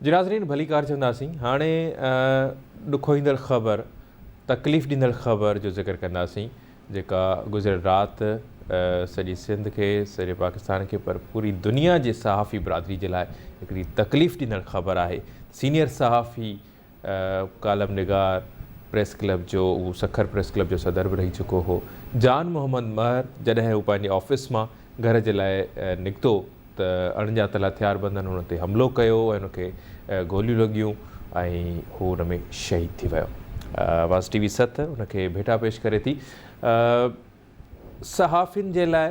नाज़रीन भली कार चवंदासीं हाणे ॾुखो ईंदड़ ख़बर तकलीफ़ ॾींदड़ ख़बर जो ज़िक्र कंदासीं जेका गुज़िरियल राति सॼी सिंध खे सॼे पाकिस्तान खे पर पूरी दुनिया जे सहाफ़ी बिरादरी जे लाइ हिकिड़ी तकलीफ़ ॾींदड़ ख़बर आहे। सीनियर सहाफ़ी कालम निगार प्रेस क्लब जो उहो सखर प्रेस क्लब जो सदर बि रही चुको हो जान मोहम्मद महर जॾहिं हू पंहिंजे ऑफिस मां घर जे लाइ निकितो त अणॼातल हथियारबंदनि हुन ते हमिलो कयो ऐं हुनखे गोलियूं लॻियूं ऐं हू हुन में शहीद थी वियो। आवाज़ TV 7 हुनखे भेटा पेश करे थी। सहाफ़ियुनि जे लाइ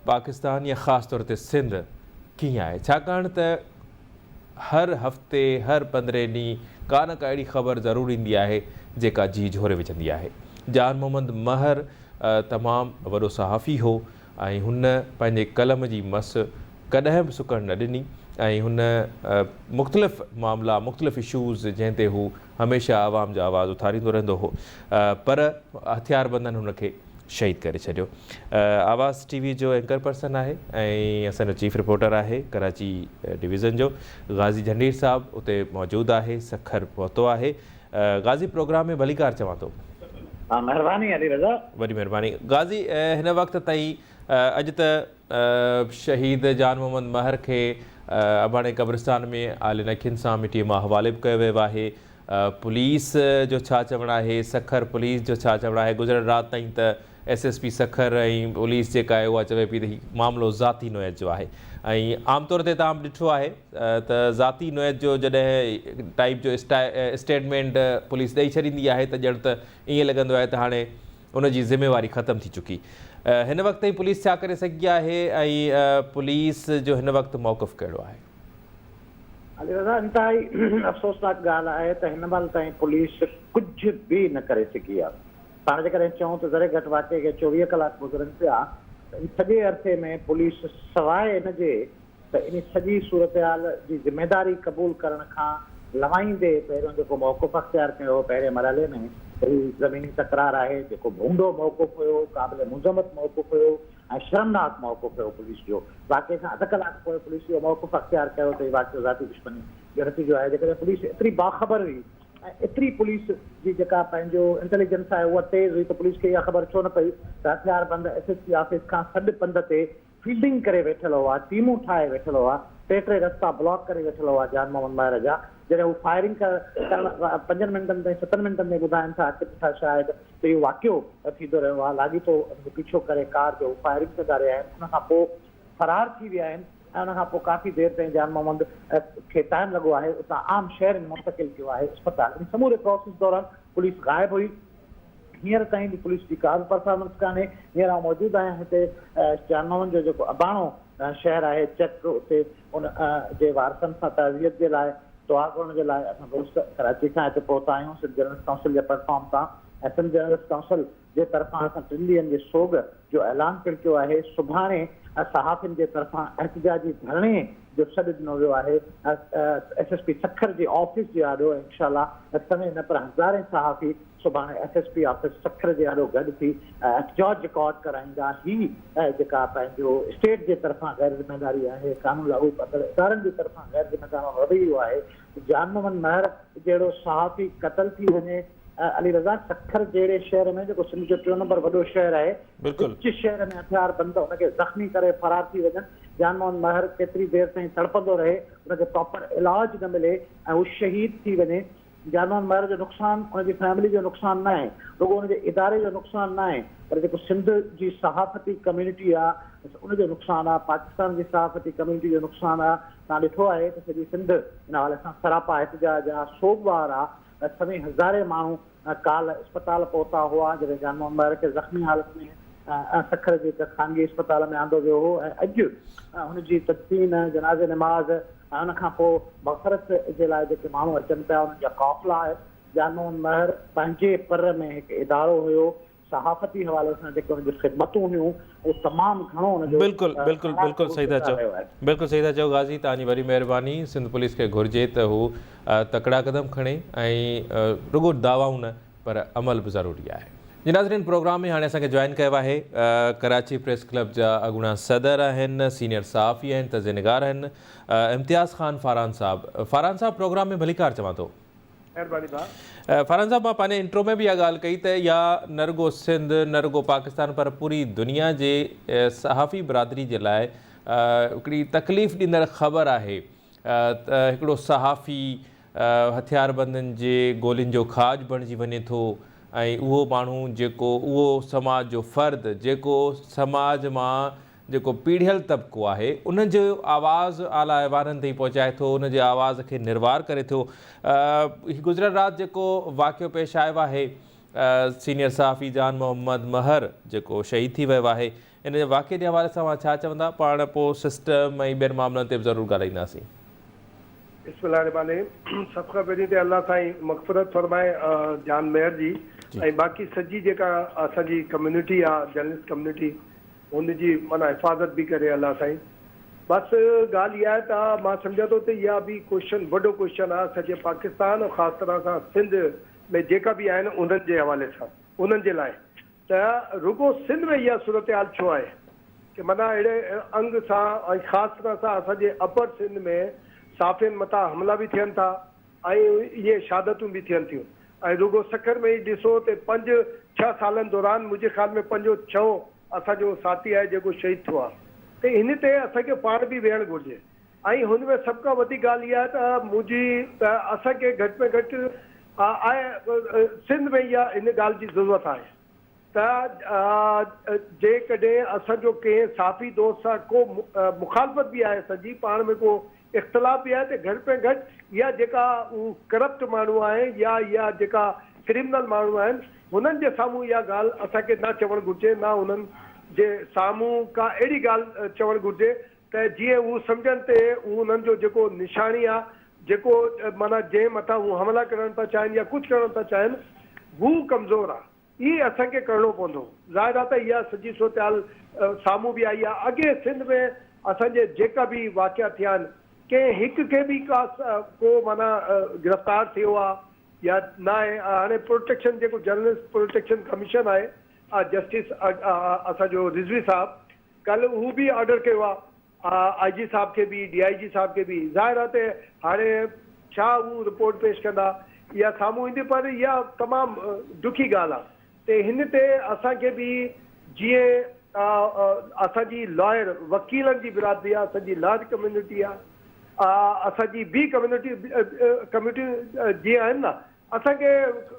पाकिस्तान या ख़ासि तौर ते सिंध कीअं आहे, छाकाणि त हर हफ़्ते हर 15 ॾींहं का न का अहिड़ी ख़बर ज़रूरु ईंदी आहे जेका जी झोरे विझंदी आहे। जान मोहम्मद महर तमामु वॾो सहाफ़ी हो ऐं हुन पंहिंजे कलम जी मस कॾहिं बि सुकण न ॾिनी ऐं हुन मुख़्तलिफ़ मामला मुख़्तलिफ़ इशूज़ जंहिं ते हू हमेशह आवाम जो आवाज़ु उथारींदो रहंदो हो, पर हथियारबंदनि हुनखे शहीद करे छॾियो। आवाज़ TV जो एंकर पर्सन आहे ऐं असांजो चीफ रिपोर्टर आहे कराची डिवीज़न जो गाज़ी जंडीर साहब उते मौजूदु आहे, सखर पहुतो आहे। गाज़ी प्रोग्राम में भली कार चवां थो। महिरबानी अली रज़ा, वॾी महिरबानी। गाज़ी हिन वक़्त ताईं अॼु त शहीद जान मोहम्मद महर खे अबाणे कब्रिस्तान में आलिन अखियुनि सां मिटीअ मां हवाले बि कयो वियो आहे। पुलिस जो छा चवणु आहे, सखर पुलिस जो छा चवणु आहे? गुज़िरियल राति ताईं त SSP सखर ऐं पुलिस जेका आहे उहा चवे पई त हीउ मामिलो ज़ाती नोयत जो आहे ऐं आमतौर ते तव्हां ॾिठो आहे त ज़ाती नोयत जो जॾहिं टाइप जो स्टेटमेंट पुलिस ॾेई छॾींदी आहे त ॼण त ईअं लॻंदो आहे त हाणे उनजी ज़िम्मेवारी ख़तमु थी चुकी। हिन वक़्त ताईं पुलिस छा करे सघी आहे ऐं पुलिस जो हिन वक़्तु मौक़िफ़ कहिड़ो आहे? अली रज़ा, इंतिहाई अफ़सोसनाक ॻाल्हि आहे त हिन महिल ताईं पुलिस कुझु बि न करे सघी आहे। पाण जेकॾहिं चऊं त ज़रे घटि वाक़े खे 24 कलाक गुज़रनि पिया त इन सॼे अरसे में पुलिस सवाइ इन जे त इन सॼी सूरतहाल जी ज़िमेदारी क़बूल करण खां लवाईंदे पहिरियों जेको मौक़िफ़ अख़्तियार कयो पहिरें मरहले में हीउ ज़मीनी तकरार आहे, जेको भूंडो मौक़िफ़ हुयो, क़ाबिल मुज़मत मौक़िफ़ हुयो ऐं शर्मनाक मौक़िफ़ हुयो पुलिस जो। वाक़े खां अधु कलाक पोइ पुलिस जो मौक़िफ़ अख़्तियार कयो त हीउ वाक़ियो ज़ाती दुश्मनी जो नतीजो आहे। जेकॾहिं पुलिस एतिरी बाख़बर हुई ऐं एतिरी पुलिस जी जेका पंहिंजो इंटेलिजेंस आहे उहा तेज़ हुई त पुलिस खे इहा ख़बर छो न पई त हथियारबंद SSP ऑफिस खां सॾु पंध ते फील्डिंग करे वेठल हुआ, टीमूं ठाहे वेठल हुआ, 3 रस्ता ब्लॉक करे वेठल हुआ जान मोहम्मद महर जा। जॾहिं हू फायरिंग करण 5 मिंटनि ताईं 7 मिंटनि में ॿुधाइनि था अचनि था शायदि त इहो वाक़ियो थींदो रहियो आहे, लाॻीतो पीछो करे कार जो फायरिंग कंदा रहिया आहिनि, उनखां पोइ फरार थी विया आहिनि ऐं उनखां पोइ काफ़ी देरि ताईं जान मोहम्मद खे टाइम लॻो आहे उतां आम शहर में मुंतक़िल कयो आहे अस्पताल। इन समूरे प्रोसेस दौरान पुलिस गाइब हुई। हींअर ताईं बि पुलिस जी का बि परफॉर्मेंस कान्हे। हींअर आउं मौजूदु आहियां हिते जान मोहम्मद जो जेको अबाणो शहर आहे चक, उते उन जे वारसनि सां तज़ियत जे लाइ दुआ करण जे लाइ असां दोस्त कराची खां हिते पहुता आहियूं सिंध जर्नलिस्ट काउंसिल जे प्लेटफॉर्म तां ऐं सिंध जर्नलिस्ट काउंसिल जे तरफ़ां असां 3 ॾींहंनि जे सोग जो ऐलान पिणु कयो आहे। सुभाणे सहाफ़ियुनि जे तरफ़ां एहतिजाजी धरणे जो सॾु ॾिनो वियो आहे SSP सखर जे ऑफिस जे आॾो। इंशाअल्लाह समय न पर हज़ारे सहाफ़ी सुभाणे SSP ऑफिस सखर जे आॾो गॾु थी एहतिजाज रिकॉर्ड कराईंदा। ही जेका पंहिंजो स्टेट जे तरफ़ां गैर ज़िम्मेदारी आहे, कानून लागू कंदड़ इदारनि जी तरफ़ां गैर ज़िम्मेदार रवैयो आहे। जान मोहम्मद महर जहिड़ो सहाफ़ी क़तल थी वञे अली रज़ा, सखर जहिड़े शहर में जेको सिंध जो 3 नंबर वॾो शहर आहे, उच शहर में हथियारबंद हुनखे ज़ख़्मी करे फरार थी वञनि, जान मोहम्मद महर केतिरी देरि ताईं तड़पंदो रहे, हुनखे प्रॉपर इलाज न मिले ऐं हू शहीद थी वञे। जान मोहम्मद महर जो नुक़सानु हुनजी फैमिली जो नुक़सानु न आहे, रुॻो हुनजे इदारे जो नुक़सानु न आहे, पर जेको सिंध जी सहाफ़ती कम्यूनिटी आहे उनजो नुक़सानु आहे, पाकिस्तान जी सहाफ़ती कम्यूनिटी जो नुक़सानु आहे। तव्हां ॾिठो आहे त सॼी सिंध हिन हवाले सां सरापा एहतिजाज आहे, सोगवार आहे। सभई हज़ारे माण्हू काल्ह अस्पताल पहुता हुआ जॾहिं जान मोहम्मद महर खे ज़ख़्मी हालत में सखर जे हिकु ख़ानगी अस्पताल में आंदो वियो हो ऐं अॼु हुनजी तदफ़ीन जनाज़े नमाज़ ऐं उनखां पोइ मग़फ़रत जे लाइ जेके माण्हू अचनि पिया उन्हनि जा क़ाफ़िला आहे। जान मोहम्मद महर पंहिंजे पर में हिकु इदारो हुयो, सहाफ़ती हवाले सां जेके हुनजी ख़िदमतूं हुयूं उहो तमामु घणो हुनजो बिल्कुलु सही था चओ, बिल्कुलु सही था चओ गाज़ी, तव्हांजी वॾी महिरबानी। सिंध पुलिस खे घुरिजे त हू तकड़ा क़दम खणे ऐं रुॻो दावाऊं न पर अमल बि ज़रूरी आहे। जी नाज़रीन, प्रोग्राम में हाणे असांखे जॉइन कयो आहे कराची प्रेस क्लब जा अॻूणा सदर आहिनि, सीनियर सहाफ़ी आहिनि, तज़निगार आहिनि, इम्तियाज़ ख़ान फ़ारान साहब। फ़ारान साहब, प्रोग्राम में भलीकार चवां थो। महिरबानी भाउ। फ़ारान साहब, मां पंहिंजे इंट्रो में बि इहा ॻाल्हि कई त इहा न रुगो सिंध, न रुगो पाकिस्तान पर पूरी दुनिया जे सहाफ़ी बिरादरी जे लाइ हिकिड़ी तकलीफ़ ॾींदड़ ख़बर आहे त हिकिड़ो सहाफ़ी हथियारबंदनि जे गोलियुनि जो खाज बणिजी वञे थो ऐं उहो माण्हू जेको उहो समाज जो फ़र्द जेको समाज मां जेको पीढ़ियल तबिको आहे उन जो आवाज़ु आला ऐवाननि ताईं पहुचाए थो, उन जे आवाज़ खे निर्वार करे थो। गुज़िरियल राति जेको वाक़ियो पेश आयो आहे, सीनियर सहाफ़ी जान मोहम्मद महर जेको शहीद थी वियो आहे, इन जे वाक़िए जे हवाले सां छा चवंदा? पाण पोइ सिस्टम ऐं ॿियनि मामलनि ते बि ज़रूरु ॻाल्हाईंदासीं। बिस्मिल्लाहिर्रहमानिर्रहीम। सभ खां पहिरीं त अल्लाह साईं मग़फ़िरत फरमाए जान मेहर जी ऐं बाक़ी सॼी जेका असांजी कम्यूनिटी आहे, जर्नलिस्ट कम्यूनिटी, हुनजी माना हिफ़ाज़त बि करे अल्लाह साईं। बसि ॻाल्हि इहा आहे त मां सम्झां थो त इहा बि क्वेश्चन वॾो क्वेश्चन आहे सॼे पाकिस्तान और ख़ासि तरह सां सिंध में जेका बि आहिनि उन्हनि जे हवाले सां, उन्हनि जे लाइ त रुगो सिंध में इहा सूरत हाल छो आहे कि माना अहिड़े अंग सां ऐं ख़ासि तरह सां असांजे अपर सिंध में साफ़ियुनि मथां हमला बि थियनि था ऐं इहे शहादतूं बि थियनि थियूं। ऐं रुगो सखर में ई ॾिसो त 5-6 सालनि दौरान मुंहिंजे ख़्याल में 5-6 असांजो साथी आहे जेको शहीद थियो आहे। त हिन ते असांखे पाण बि वेहणु घुरिजे। ऐं हुन में सभ खां वॾी ॻाल्हि इहा आहे त मुंहिंजी त असांखे घटि में घटि आहे सिंध में इहा इन ॻाल्हि जी ज़रूरत आहे त जेकॾहिं असांजो कंहिं साफ़ी दोस्त सां को मुखालफ़त बि आहे, सॼी पाण में को इख़्तिलाफ़ बि आहे त घटि में घटि इहा जेका करप्ट माण्हू आहे या इहा जेका क्रिमिनल माण्हू आहिनि हुननि जे साम्हूं इहा ॻाल्हि असांखे न चवणु घुरिजे, न हुननि जे साम्हूं का अहिड़ी ॻाल्हि चवणु घुरिजे त जीअं हू सम्झनि ते उन्हनि जो जेको निशानी आहे, जेको माना जंहिं मथां हू हमला करणु था चाहिनि या कुझु करणु था चाहिनि, हू कमज़ोर आहे। इहे असांखे करिणो पवंदो। ज़ाहिर आहे त इहा सॼी सूरत हाल साम्हूं बि आई आहे। अॻे सिंध में असांजे जेका बि वाक़िया थिया आहिनि, कंहिं हिक खे बि को माना गिरफ़्तार थियो आहे या न आहे। हाणे प्रोटेक्शन जेको जर्नलिस्ट प्रोटेक्शन कमीशन आहे, जस्टिस असांजो रिज़वी साहब, कल्ह हू बि ऑर्डर कयो आहे IG साहब खे बि, DIG साहब खे बि। ज़ाहिर आहे त हाणे छा हू रिपोर्ट पेश कंदा इहा साम्हूं ईंदी, पर इहा तमामु ॾुखी ॻाल्हि आहे। त हिन ते असांखे बि जीअं असांजी लॉयर वकीलनि जी बिरादरी आहे, असांजी लॉयर कम्यूनिटी आहे, असांजी ॿी कम्यूनिटी जीअं आहिनि न, असांखे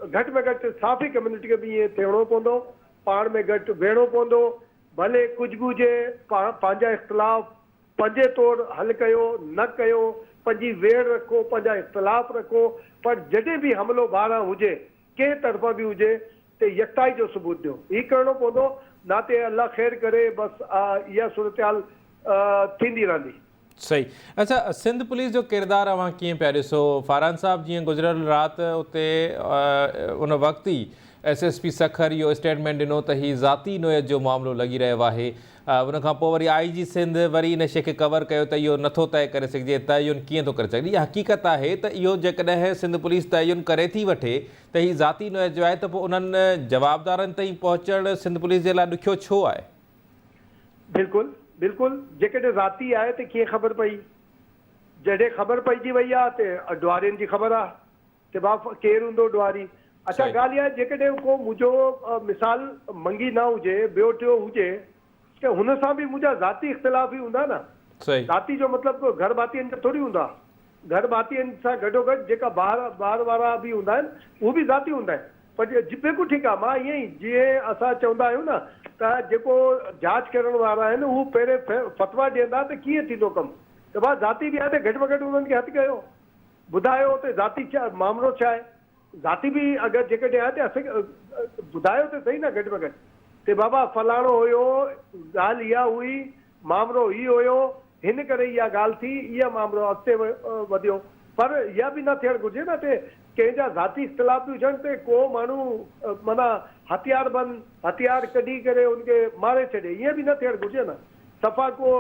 घटि में घटि साफ़ी कम्यूनिटी खे बि ईअं थियणो पवंदो, पाण में घटि वेहणो पवंदो। भले कुझु बि हुजे, पंहिंजा इख़्तिलाफ़ पंहिंजे तौरु हल कयो, न कयो, पंहिंजी वेड़ रखो, पंहिंजा इख़्तिलाफ़ रखो, पर जॾहिं बि हमिलो ॿाहिरां हुजे, कंहिं तरफ़ा बि हुजे, त यकताई जो सबूत ॾियो। हीअ करिणो पवंदो, न त अल्लाह ख़ैर करे बसि इहा सूरत हाल थींदी रहंदी। सही। अच्छा, सिंध पुलिस जो किरदारु अव्हां कीअं पिया ॾिसो? फ़ारान साहब, जीअं गुज़िरियल राति उते उन वक़्तु ई SSP सखर इहो स्टेटमेंट ॾिनो त हीउ ज़ाती नोयत जो मामिलो लॻी रहियो आहे। उनखां पोइ वरी IG सिंध वरी इन शइ खे कवर कयो त इहो नथो तइ करे सघिजे, तयन कीअं थो करे सघे। इहा हक़ीक़त आहे त इहो जेकॾहिं सिंध पुलिस तयन करे थी वठे त हीउ ज़ाती नोयत जो आहे, त पोइ उन्हनि जवाबदारनि ताईं पहुचणु सिंध पुलिस जे लाइ ॾुखियो छो आहे? बिल्कुलु बिल्कुलु। जेकॾहिं ज़ाती आहे त कीअं ख़बर पई? जॾहिं ख़बर पइजी वई आहे त ॾुआरियुनि जी ख़बर आहे त बाप केरु हूंदो ॾुआरी। अच्छा, ॻाल्हि इहा आहे जेकॾहिं को मुंहिंजो मिसाल मंगी न हुजे, ॿियो टियों हुजे, त हुन सां बि मुंहिंजा ज़ाती इख़्तिलाफ़ ई हूंदा न। ज़ाती जो मतिलबु घर भातियुनि जा थोरी हूंदा। घर भातियुनि सां गॾोगॾु जेका ॿार वारा बि हूंदा आहिनि, उहे बि ज़ाती हूंदा आहिनि। पर बिल्कुलु ठीकु आहे। मां ईअं ई जीअं असां चवंदा आहियूं न त जेको जांच करण वारा आहिनि उहे पहिरें फतवा ॾींदा त कीअं थींदो कमु, त भाउ ज़ाती बि आहे त घटि में घटि उन्हनि खे हथु कयो, ॿुधायो त ज़ाती छा मामिलो छा आहे। ज़ाती बि अगरि जेकॾहिं आहे त असांखे ॿुधायो त सही न घटि में घटि त बाबा फलाणो हुयो, ॻाल्हि इहा हुई, मामिलो हीउ हुयो, हिन करे इहा ॻाल्हि थी, इहा मामिलो अॻिते वधियो। पर इहा बि न थियणु घुरिजे न त कंहिंजा ज़ाती इख़्तिलाफ़ बि हुजनि त को माण्हू माना हथियार कढी करे उनखे मारे छॾे, ईअं बि न थियणु घुरिजे न। सफ़ा को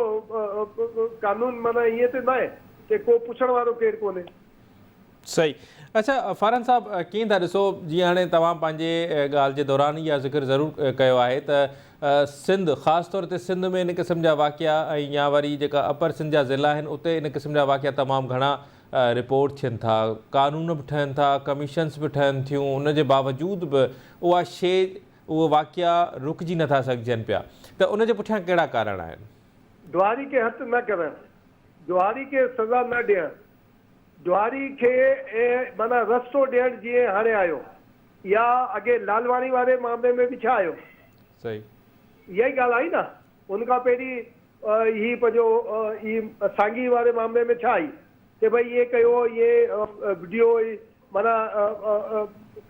कानून माना ईअं त न आहे त को पुछण वारो केरु कोन्हे। सही। अच्छा फ़ारन साहब कीअं था ॾिसो जीअं हाणे तव्हां पंहिंजे ॻाल्हि जे दौरान इहा ज़िक्र ज़रूरु कयो आहे त सिंध ख़ासि तौर ते सिंध में इन क़िस्म जा वाक़िया ऐं या वरी जेका अपर सिंध जा ज़िला आहिनि उते इन क़िस्म जा वाक़िया तमामु घणा रिपोर्ट थियनि था, क़ानून बि ठहनि था, कमीशन्स बि ठहनि थियूं, उन जे बावजूदि बि उहा शइ उहे वाक़िया रुकिजी नथा सघजनि पिया, त उन जे पुठियां कहिड़ा कारण आहिनि? ॾुआरी खे हथु न करणु, ॾुआरी खे सज़ा न ॾियणु, ॾुआरी खे माना रस्तो ॾियणु जीअं हाणे आयो, या अॻे लालवाणी वारे मामले में बि छा आयो? सही, इहा ई ॻाल्हि आई न। उनखां पहिरीं ही पंहिंजो ही सांगी वारे मामले में छा आई कि भई इहे कयो, इहे वीडियो माना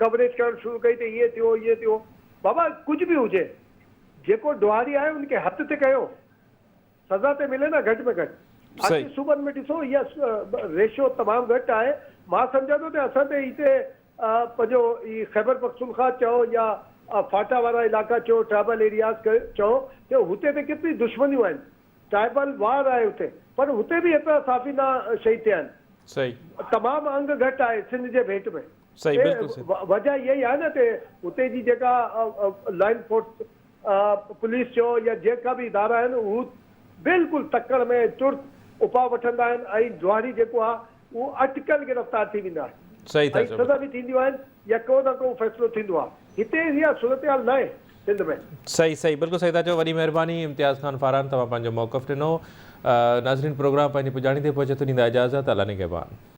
कवरेज करणु शुरू कई त इहे थियो, इहे थियो। बाबा कुझु बि हुजे, जेको ॾुआरी आहे उनखे हथ ते कयो, सज़ा ते मिले न घटि में घटि। सही। अॼु सूबनि में ॾिसो इहा रेशियो तमामु घटि आहे। मां सम्झां थो त असां ते हिते पंहिंजो ही ख़ैबर पख्तूनख्वा चओ या फाटा वारा इलाइक़ा चओ, ट्राइबल एरियाज़ चओ, त हुते त केतिरी दुश्मनियूं आहिनि, ट्राइबल वार आहे हुते, पर हुते बि एतिरा साफ़ी न शहीद थिया आहिनि। सही, तमामु अंग घटि आहे सिंध जे भेट में। सही, बिल्कुलु सही। वजह इहा ई आहे न ते हुते जी जेका लाइन फोर्स पुलिस चओ या जेका बि इदारा आहिनि हू बिल्कुलु तकड़ में तुर्त उपा वठंदा आहिनि, ऐं ॾुआरी जेको आहे उहो अटकल गिरफ़्तार थी वेंदा आहिनि, सही था ऐं चओ। सज़ा बि थींदियूं आहिनि या को न को फ़ैसिलो थींदो आहे। हिते इहा सूरत हाल न आहे सिंध में। सही सही, बिल्कुलु सही था चओ। वॾी महिरबानी इम्तियाज़ ख़ान फ़ारन, तव्हां पंहिंजो मौक़िफ़ ॾिनो। नाज़रीन प्रोग्राम पंहिंजी पुॼाणी ते पहुचे थो, ॾींदा इजाज़त। अल्लाह निगहबान।